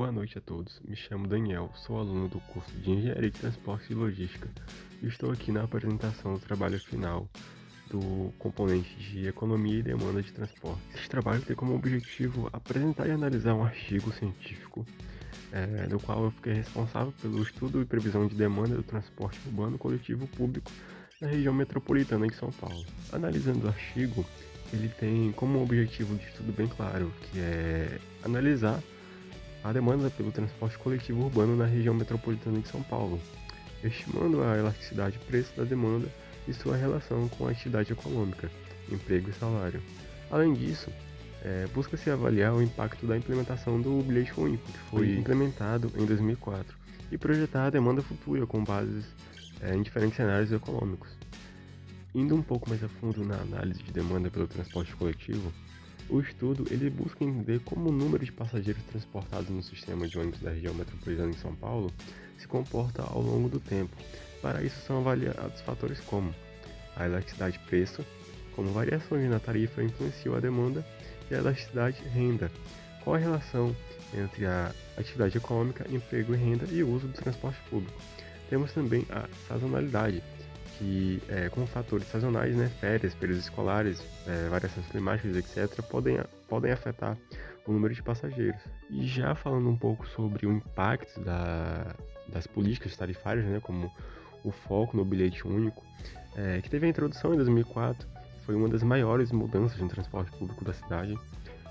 Boa noite a todos, me chamo Daniel, sou aluno do curso de Engenharia de Transporte e Logística e estou aqui na apresentação do trabalho final do componente de Economia e Demanda de Transporte. Esse trabalho tem como objetivo apresentar e analisar um artigo científico, do qual eu fiquei responsável pelo estudo e previsão de demanda do transporte urbano coletivo público na região metropolitana de São Paulo. Analisando o artigo, ele tem como objetivo de estudo bem claro, que é analisar a demanda pelo transporte coletivo urbano na região metropolitana de São Paulo, estimando a elasticidade de preço da demanda e sua relação com a atividade econômica, emprego e salário. Além disso, busca-se avaliar o impacto da implementação do bilhete único, que foi implementado em 2004, e projetar a demanda futura com bases em diferentes cenários econômicos. Indo um pouco mais a fundo na análise de demanda pelo transporte coletivo, o estudo ele busca entender como o número de passageiros transportados no sistema de ônibus da região metropolitana de São Paulo se comporta ao longo do tempo. Para isso são avaliados fatores como a elasticidade de preço, como variações na tarifa influenciam a demanda, e a elasticidade de renda, qual a relação entre a atividade econômica, emprego e renda e o uso do transporte público. Temos também a sazonalidade, que com fatores sazonais, férias, períodos escolares, variações climáticas, etc., podem afetar o número de passageiros. E já falando um pouco sobre o impacto das políticas tarifárias, como o foco no bilhete único, que teve a introdução em 2004, foi uma das maiores mudanças no transporte público da cidade.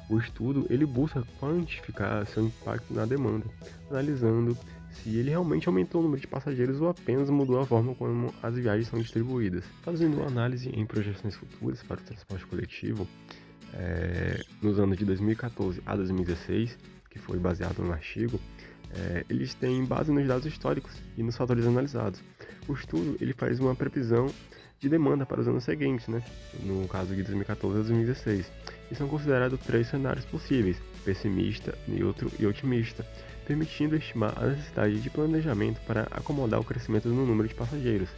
O estudo ele busca quantificar seu impacto na demanda, analisando se ele realmente aumentou o número de passageiros ou apenas mudou a forma como as viagens são distribuídas. Fazendo uma análise em projeções futuras para o transporte coletivo, nos anos de 2014 a 2016, que foi baseado no artigo, eles têm base nos dados históricos e nos fatores analisados. O estudo ele faz uma previsão de demanda para os anos seguintes, no caso de 2014 a 2016. E são considerados 3 cenários possíveis: pessimista, neutro e otimista, permitindo estimar a necessidade de planejamento para acomodar o crescimento no número de passageiros.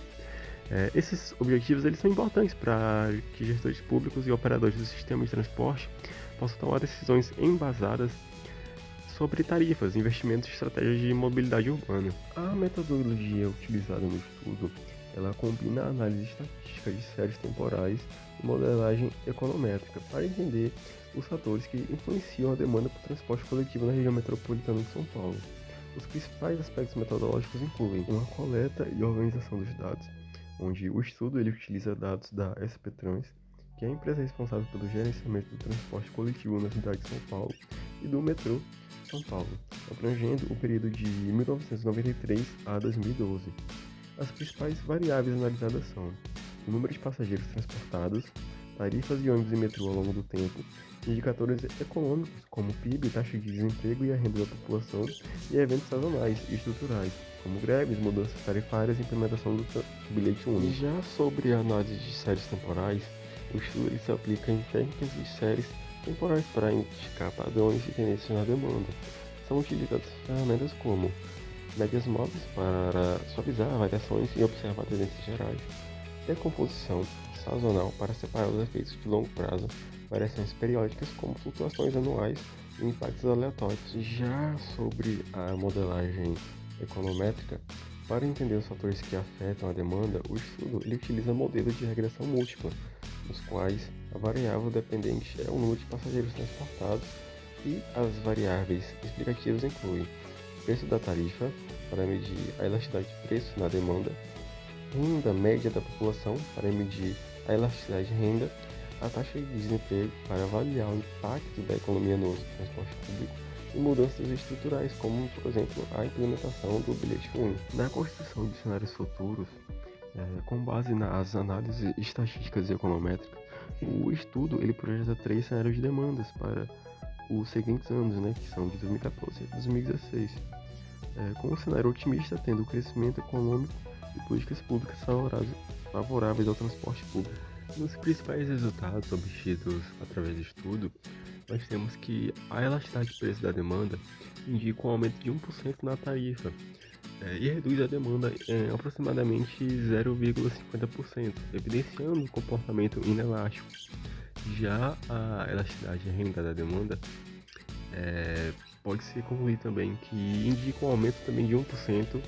Esses objetivos eles são importantes para que gestores públicos e operadores do sistema de transporte possam tomar decisões embasadas sobre tarifas, investimentos e estratégias de mobilidade urbana. A metodologia utilizada no estudo ela combina a análise estatística de séries temporais e modelagem econométrica para entender os fatores que influenciam a demanda por transporte coletivo na região metropolitana de São Paulo. Os principais aspectos metodológicos incluem uma coleta e organização dos dados, onde o estudo ele utiliza dados da SP Trans, que é a empresa responsável pelo gerenciamento do transporte coletivo na cidade de São Paulo, e do metrô São Paulo, abrangendo o período de 1993 a 2012. As principais variáveis analisadas são o número de passageiros transportados, tarifas de ônibus e metrô ao longo do tempo, indicadores econômicos como PIB, taxa de desemprego e a renda da população, e eventos sazonais e estruturais, como greves, mudanças tarifárias e implementação do bilhete único. E já sobre a análise de séries temporais, o estudo se aplica em técnicas de séries temporais para identificar padrões e tendências na demanda. São utilizadas ferramentas como médias móveis para suavizar variações e observar tendências gerais, decomposição sazonal para separar os efeitos de longo prazo, variações periódicas como flutuações anuais e impactos aleatórios. Já sobre a modelagem econométrica, para entender os fatores que afetam a demanda, o estudo ele utiliza modelos de regressão múltipla, nos quais a variável dependente é o número de passageiros transportados e as variáveis explicativas incluem preço da tarifa, para medir a elasticidade de preço na demanda, renda média da população, para medir a elasticidade de renda, a taxa de desemprego, para avaliar o impacto da economia no uso do transporte público, e mudanças estruturais, como, por exemplo, a implementação do bilhete único. Na construção de cenários futuros, com base nas análises estatísticas e econométricas, o estudo ele projeta 3 cenários de demandas para os seguintes anos, que são de 2014 a 2016, com o cenário otimista tendo o crescimento econômico e políticas públicas favoráveis ao transporte público. Nos principais resultados obtidos através do estudo, nós temos que a elasticidade de preço da demanda indica um aumento de 1% na tarifa, e reduz a demanda em aproximadamente 0,50%, evidenciando um comportamento inelástico. Já a elasticidade de renda da demanda pode-se concluir também que indica um aumento também de 1%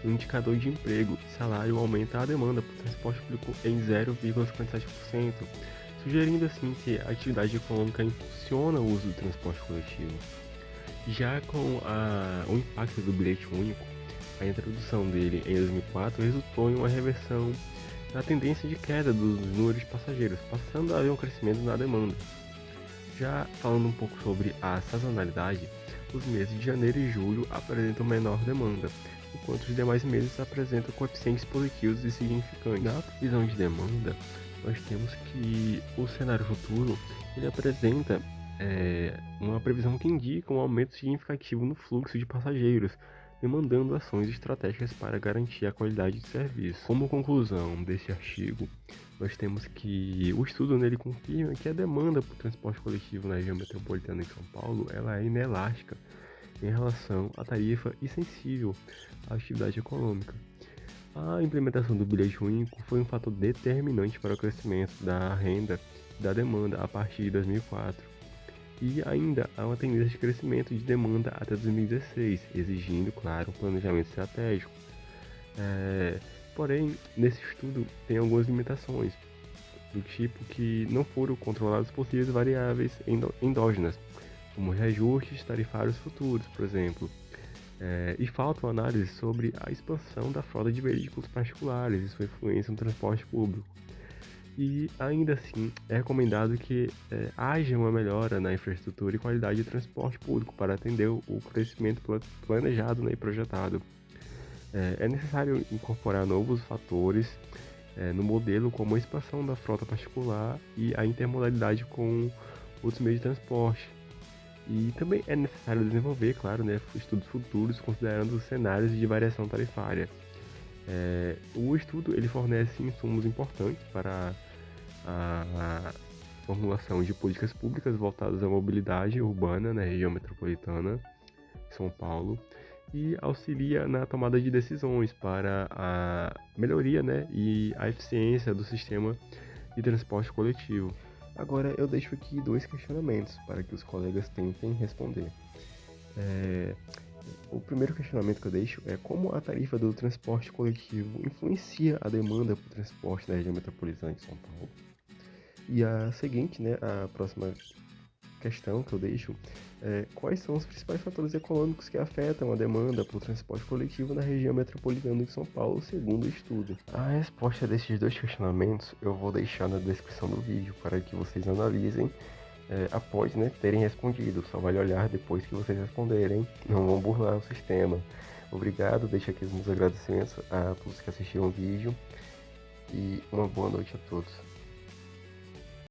no indicador de emprego e salário aumenta a demanda por transporte público em 0,57%, sugerindo assim que a atividade econômica impulsiona o uso do transporte coletivo. Já com o impacto do bilhete único, a introdução dele em 2004 resultou em uma reversão na tendência de queda dos números de passageiros, passando a haver um crescimento na demanda. Já falando um pouco sobre a sazonalidade, os meses de janeiro e julho apresentam menor demanda, enquanto os demais meses apresentam coeficientes positivos e significantes. Na previsão de demanda, nós temos que o cenário futuro ele apresenta uma previsão que indica um aumento significativo no fluxo de passageiros, demandando ações estratégicas para garantir a qualidade de serviço. Como conclusão desse artigo, nós temos que o estudo nele confirma que a demanda por transporte coletivo na região metropolitana de São Paulo ela é inelástica em relação à tarifa e sensível à atividade econômica. A implementação do bilhete único foi um fator determinante para o crescimento da renda e da demanda a partir de 2004. E ainda há uma tendência de crescimento de demanda até 2016, exigindo, claro, um planejamento estratégico. Porém, nesse estudo tem algumas limitações, do tipo que não foram controladas possíveis variáveis endógenas, como reajustes tarifários futuros, por exemplo. E faltam análises sobre a expansão da frota de veículos particulares e sua influência no transporte público. E ainda assim, é recomendado que haja uma melhora na infraestrutura e qualidade de transporte público para atender o crescimento planejado, né, e projetado. É necessário incorporar novos fatores no modelo, como a expansão da frota particular e a intermodalidade com outros meios de transporte. E também é necessário desenvolver, claro, né, estudos futuros considerando os cenários de variação tarifária. O estudo ele fornece insumos importantes para a formulação de políticas públicas voltadas à mobilidade urbana na região metropolitana de São Paulo e auxilia na tomada de decisões para a melhoria, né, e a eficiência do sistema de transporte coletivo. Agora eu deixo aqui dois questionamentos para que os colegas tentem responder. O primeiro questionamento que eu deixo é como a tarifa do transporte coletivo influencia a demanda por transporte na região metropolitana de São Paulo. E a seguinte, né, a próxima questão que eu deixo é quais são os principais fatores econômicos que afetam a demanda por transporte coletivo na região metropolitana de São Paulo, segundo o estudo. A resposta desses dois questionamentos eu vou deixar na descrição do vídeo para que vocês analisem após, né, terem respondido. Só vale olhar depois que vocês responderem, não vão burlar o sistema. Obrigado, deixo aqui os meus agradecimentos a todos que assistiram o vídeo e uma boa noite a todos.